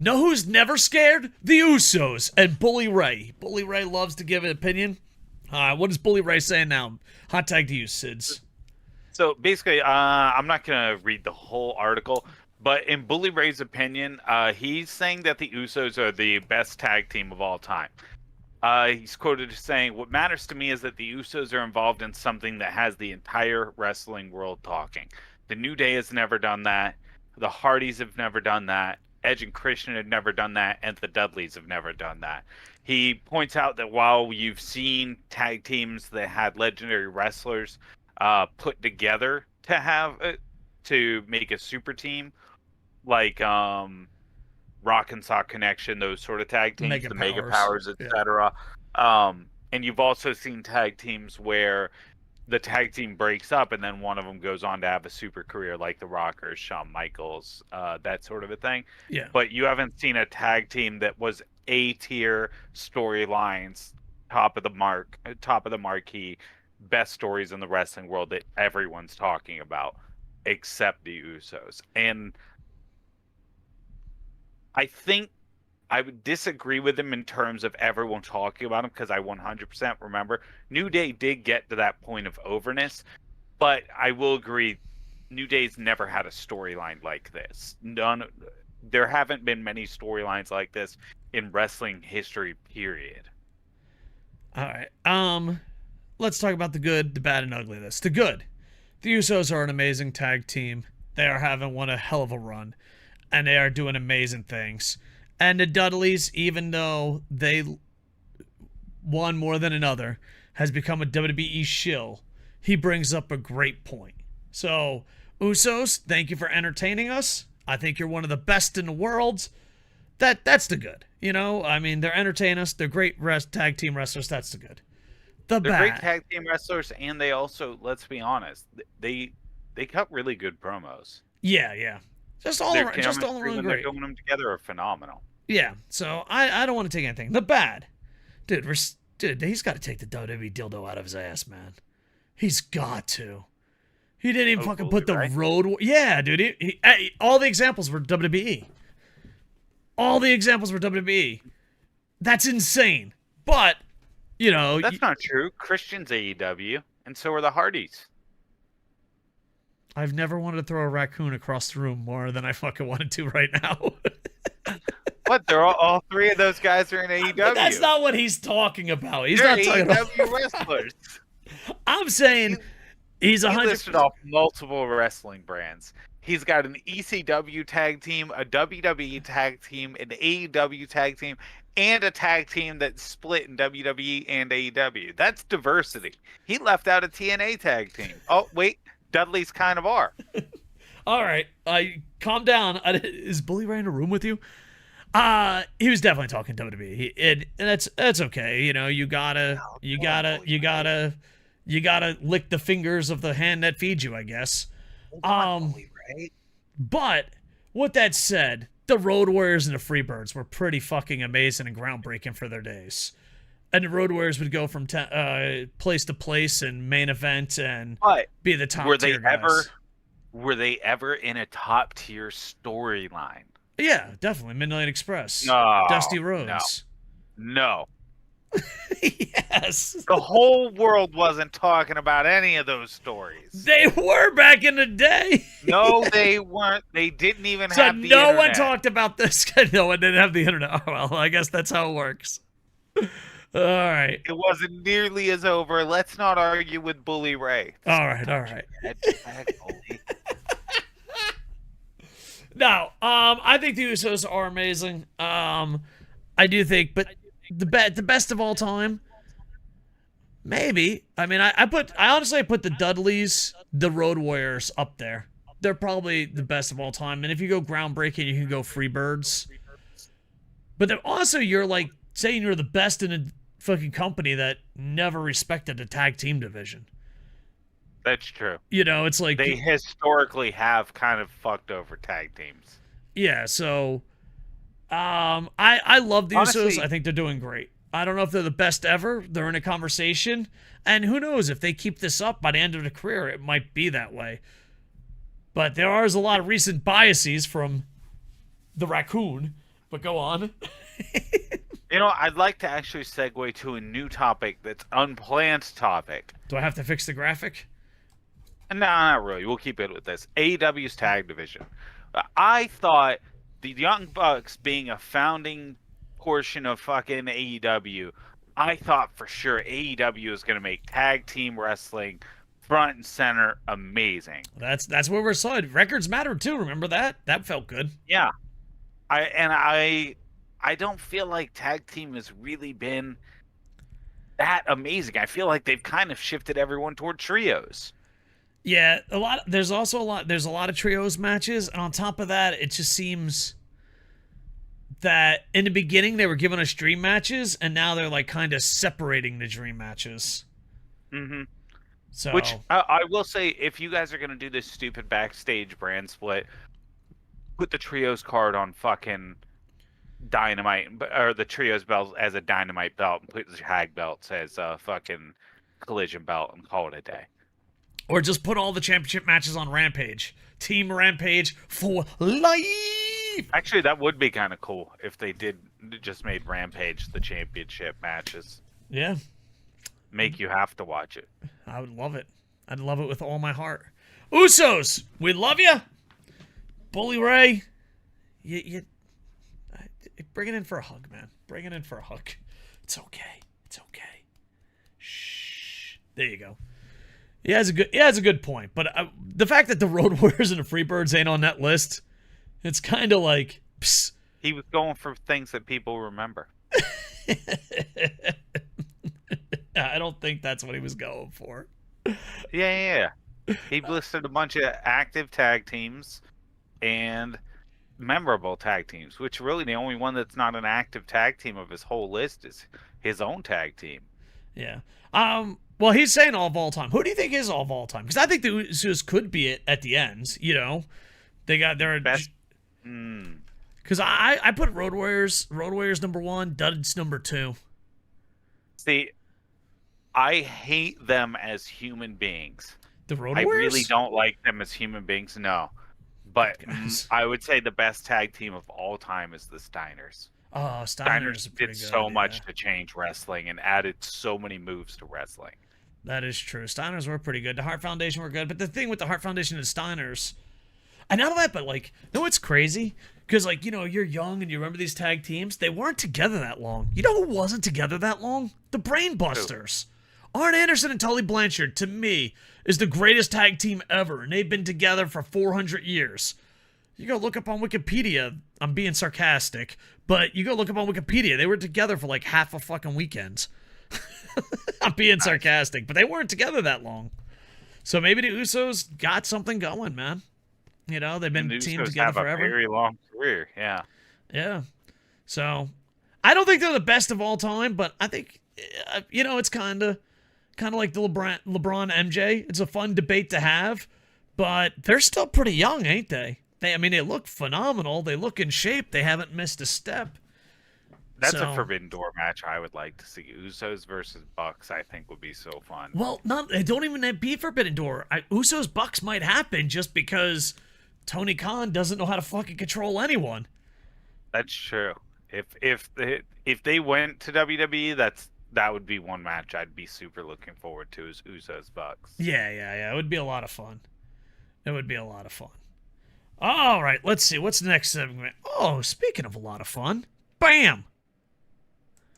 Know who's never scared? The Usos and Bully Ray. Bully Ray loves to give an opinion. What is Bully Ray saying now? Hot tag to you, Sids. So basically, I'm not going to read the whole article, but in Bully Ray's opinion, he's saying that the Usos are the best tag team of all time. He's quoted as saying, "What matters to me is that the Usos are involved in something that has the entire wrestling world talking. The New Day has never done that. The Hardys have never done that. Edge and Christian have never done that, and the Dudleys have never done that." He points out that while you've seen tag teams that had legendary wrestlers put together to make a super team, like Rock and Sock Connection, those sort of tag teams, the Mega Powers, etc. Yeah. And you've also seen tag teams where the tag team breaks up and then one of them goes on to have a super career, like the Rockers, Shawn Michaels, that sort of a thing. Yeah. But you haven't seen a tag team that was A-tier storylines, top of the marquee, best stories in the wrestling world that everyone's talking about, except the Usos. And I think I would disagree with him in terms of everyone talking about him, because I 100% remember New Day did get to that point of overness, but I will agree New Day's never had a storyline like this. There haven't been many storylines like this in wrestling history, period. All right. Let's talk about the good, the bad, and ugly of this. The good. The Usos are an amazing tag team. They are having one a hell of a run, and they are doing amazing things. And the Dudleys, even though they one more than another, has become a WWE shill, he brings up a great point. So, Usos, thank you for entertaining us. I think you're one of the best in the world. That's the good. You know, I mean, they're entertaining us. They're great tag team wrestlers. That's the good. They're great tag team wrestlers, and they also, let's be honest, they cut really good promos. Yeah. Just all around great. They're doing them together are phenomenal. Yeah, so I don't want to take anything. The bad. Dude, he's got to take the WWE dildo out of his ass, man. He's got to. He didn't even fucking put the road... Yeah, dude. All the examples were WWE. All the examples were WWE. That's insane. But, you know... That's not true. Christian's AEW, and so are the Hardys. I've never wanted to throw a raccoon across the room more than I fucking wanted to right now. What? They're all three of those guys are in AEW. But that's not what he's talking about. He's They're not talking AEW about wrestlers. I'm saying he's 100%. He listed off multiple wrestling brands. He's got an ECW tag team, a WWE tag team, an AEW tag team, and a tag team that's split in WWE and AEW. That's diversity. He left out a TNA tag team. Oh, wait. Dudley's kind of are. All right. Calm down. Is Bully Ray in a room with you? He was definitely talking WWE. And that's okay. You know, you gotta lick the fingers of the hand that feeds you, I guess. But with that said, the Road Warriors and the Freebirds were pretty fucking amazing and groundbreaking for their days. And the Road Warriors would go from place to place and main event and be the top tier guys. Were they ever in a top tier storyline? Yeah, definitely. Midnight Express. No. Dusty Rhodes. No. Yes. The whole world wasn't talking about any of those stories. They were back in the day. No, they weren't. They didn't even have the internet. So no one talked about this. No one didn't have the internet. Oh, well, I guess that's how it works. All right. It wasn't nearly as over. Let's not argue with Bully Ray. All right. No, I think the Usos are amazing. I do think, but the best of all time, maybe. I mean, I honestly put the Dudleys, the Road Warriors up there. They're probably the best of all time. And if you go groundbreaking, you can go Freebirds. But then also, you're like saying you're the best in a fucking company that never respected a tag team division. That's true. You know, it's like they historically have kind of fucked over tag teams. Yeah, so I love the Usos. I think they're doing great. I don't know if they're the best ever. They're in a conversation. And who knows, if they keep this up by the end of the career, it might be that way. But there is a lot of recent biases from the raccoon But go on. You know, I'd like to actually segue to a new topic that's unplanned topic. Do I have to fix the graphic? No, not really. We'll keep it with this. AEW's tag division. I thought the Young Bucks being a founding portion of fucking AEW, I thought for sure AEW was going to make tag team wrestling front and center amazing. That's where we're solid. Records matter too. Remember that? That felt good. Yeah. I don't feel like tag team has really been that amazing. I feel like they've kind of shifted everyone toward trios. Yeah, there's also a lot of trios matches, and on top of that, it just seems that in the beginning they were giving us dream matches, and now they're like kind of separating the dream matches. Mm-hmm. So, which I will say, if you guys are gonna do this stupid backstage brand split, put the trios card on fucking Dynamite, or the trios belt as a Dynamite belt, and put the tag belts as a fucking Collision belt, and call it a day. or just put all the championship matches on Rampage. Team Rampage for life. Actually, that would be kind of cool if they did just made Rampage the championship matches. Yeah. Make you have to watch it. I would love it. I'd love it with all my heart. Usos, we love you. Bully Ray, you bring it in for a hug, man. Bring it in for a hug. It's okay. It's okay. Shh. There you go. He has a good point. But the fact that the Road Warriors and the Freebirds ain't on that list, it's kind of like, psst. He was going for things that people remember. I don't think that's what he was going for. Yeah. He listed a bunch of active tag teams and memorable tag teams, which really the only one that's not an active tag team of his whole list is his own tag team. Yeah. Well, he's saying all time. Who do you think is all time? Because I think the Usos could be it at the end. You know, they got their best. Because I put Road Warriors number 1, Duds number 2. See, I hate them as human beings. The Road Warriors? Warriors? I really don't like them as human beings, no. But I would say the best tag team of all time is the Steiners. Oh, Steiners did so much to change wrestling and added so many moves to wrestling. That is true. Steiners were pretty good. The Hart Foundation were good. But the thing with the Hart Foundation and Steiners, and not only that, but like, you know what's crazy? Because, like, you know, you're young and you remember these tag teams. They weren't together that long. You know who wasn't together that long? The Brainbusters. Arn Anderson and Tully Blanchard, to me, is the greatest tag team ever. And they've been together for 400 years. You go look up on Wikipedia. I'm being sarcastic. But you go look up on Wikipedia. They were together for like half a fucking weekend. I'm being sarcastic. But they weren't together that long. So maybe the Usos got something going, man. You know, they've been teamed together forever. A very long career, yeah. Yeah. So, I don't think they're the best of all time, but I think, you know, it's kind of like the LeBron MJ. It's a fun debate to have, but they're still pretty young, ain't they? They look phenomenal. They look in shape. They haven't missed a step. That's a Forbidden Door match I would like to see. Usos versus Bucks, I think, would be so fun. Well, don't even be Forbidden Door. Usos Bucks might happen just because Tony Khan doesn't know how to fucking control anyone. That's true. If they went to WWE, that would be one match I'd be super looking forward to, is Usos Bucks. Yeah. It would be a lot of fun. All right, let's see. What's the next segment? Oh, speaking of a lot of fun. Bam!